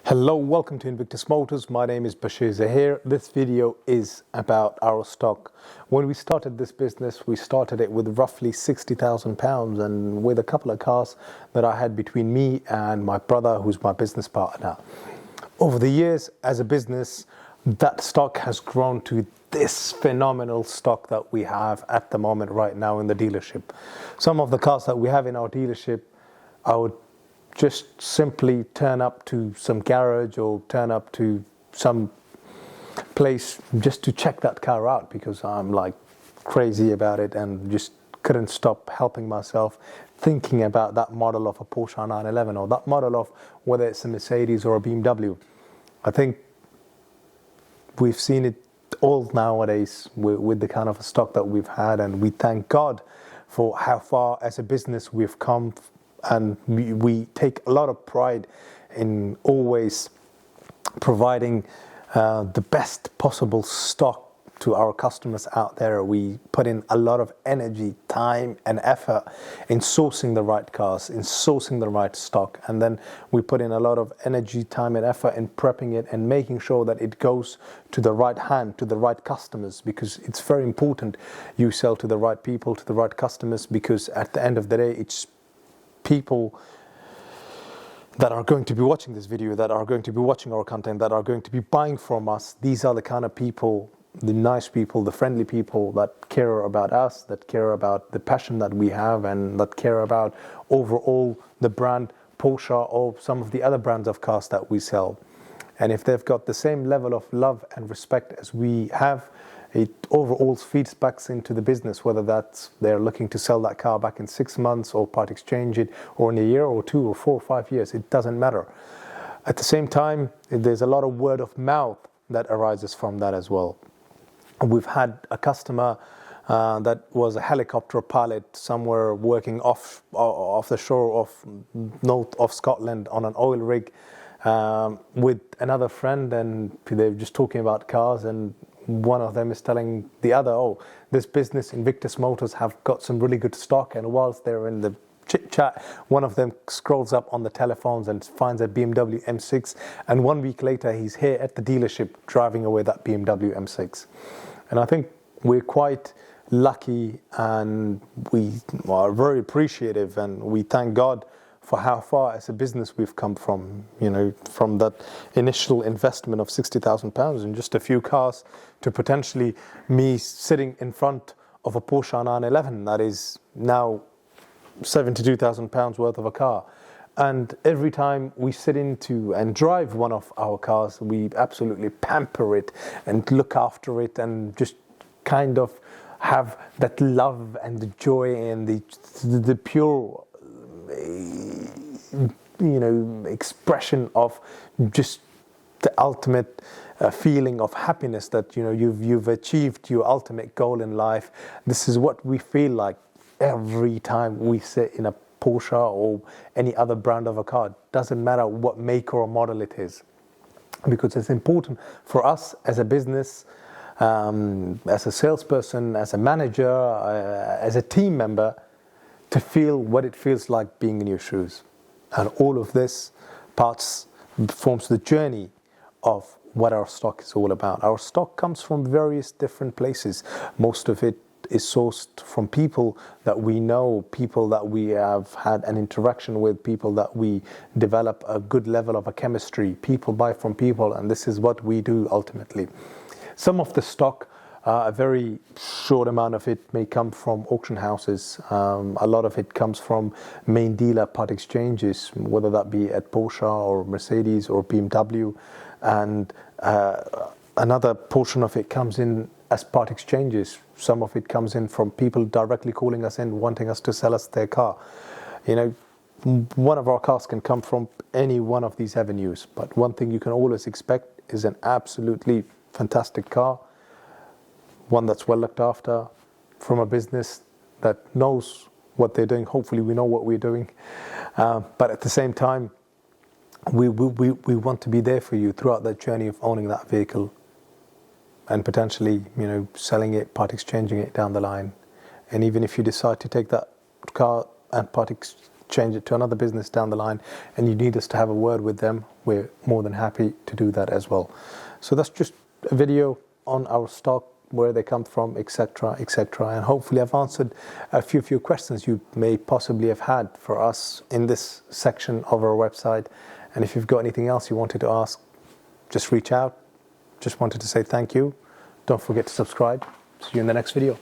Hello, welcome to Invictus Motors. My name is Bashir Zahir. This video is about our stock. When we started this business, we started it with roughly £60,000 and with a couple of cars that I had between me and my brother, who's my business partner. Over the years, as a business, that stock has grown to this phenomenal stock that we have at the moment right now in the dealership. Some of the cars that we have in our dealership, I would just simply turn up to some garage or turn up to some place just to check that car out because I'm like crazy about it and just couldn't stop helping myself thinking about that model of a Porsche 911 or that model of whether it's a Mercedes or a BMW. I think we've seen it all nowadays with the kind of stock that we've had, and we thank God for how far as a business we've come. And we take a lot of pride in always providing the best possible stock to our customers out there. We put in a lot of energy, time and effort in sourcing the right cars, in sourcing the right stock. And then we put in a lot of energy, time and effort in prepping it and making sure that it goes to the right hand, to the right customers, because it's very important you sell to the right people, to the right customers, because at the end of the day, it's people that are going to be watching this video, that are going to be watching our content, that are going to be buying from us. These are the kind of people, the nice people, the friendly people that care about us, that care about the passion that we have, and that care about overall the brand Porsche or some of the other brands of cars that we sell. And if they've got the same level of love and respect as we have, it overall feeds back into the business, whether that's they're looking to sell that car back in 6 months or part exchange it, or in a year or 2 or 4 or 5 years, it doesn't matter. At the same time, there's a lot of word of mouth that arises from that as well. We've had a customer that was a helicopter pilot somewhere working off the shore of north of Scotland on an oil rig with another friend, and they're just talking about cars, and one of them is telling the other, oh, this business, Invictus Motors, have got some really good stock. And whilst they're in the chit chat, one of them scrolls up on the telephones and finds a BMW M6. And 1 week later, he's here at the dealership driving away that BMW M6. And I think we're quite lucky, and we are very appreciative, and we thank God for how far as a business we've come from, from that initial investment of £60,000 in just a few cars to potentially me sitting in front of a Porsche 911 that is now £72,000 worth of a car. And every time we sit into and drive one of our cars, we absolutely pamper it and look after it and just kind of have that love and the joy and the pure expression of just the ultimate feeling of happiness that you've achieved your ultimate goal in life. This is what we feel like every time we sit in a Porsche or any other brand of a car. Doesn't matter what make or model it is, because it's important for us as a business, as a salesperson, as a manager, as a team member, to feel what it feels like being in your shoes. And all of this forms the journey of what our stock is all about. Our stock comes from various different places. Most of it is sourced from people that we know, people that we have had an interaction with, people that we develop a good level of a chemistry. People buy from people, and this is what we do ultimately. Some of the stock, a very short amount of it may come from auction houses. A lot of it comes from main dealer part exchanges, whether that be at Porsche or Mercedes or BMW. And another portion of it comes in as part exchanges. Some of it comes in from people directly calling us in, wanting us to sell us their car. One of our cars can come from any one of these avenues. But one thing you can always expect is an absolutely fantastic car, one that's well looked after, from a business that knows what they're doing. Hopefully we know what we're doing. But at the same time, we want to be there for you throughout that journey of owning that vehicle and potentially, selling it, part exchanging it down the line. And even if you decide to take that car and change it to another business down the line and you need us to have a word with them, we're more than happy to do that as well. So that's just a video on our stock, where they come from, etc., etc. And hopefully I've answered a few questions you may possibly have had for us in this section of our website. And if you've got anything else you wanted to ask, just reach out. Just wanted to say thank you. Don't forget to subscribe. See you in the next video.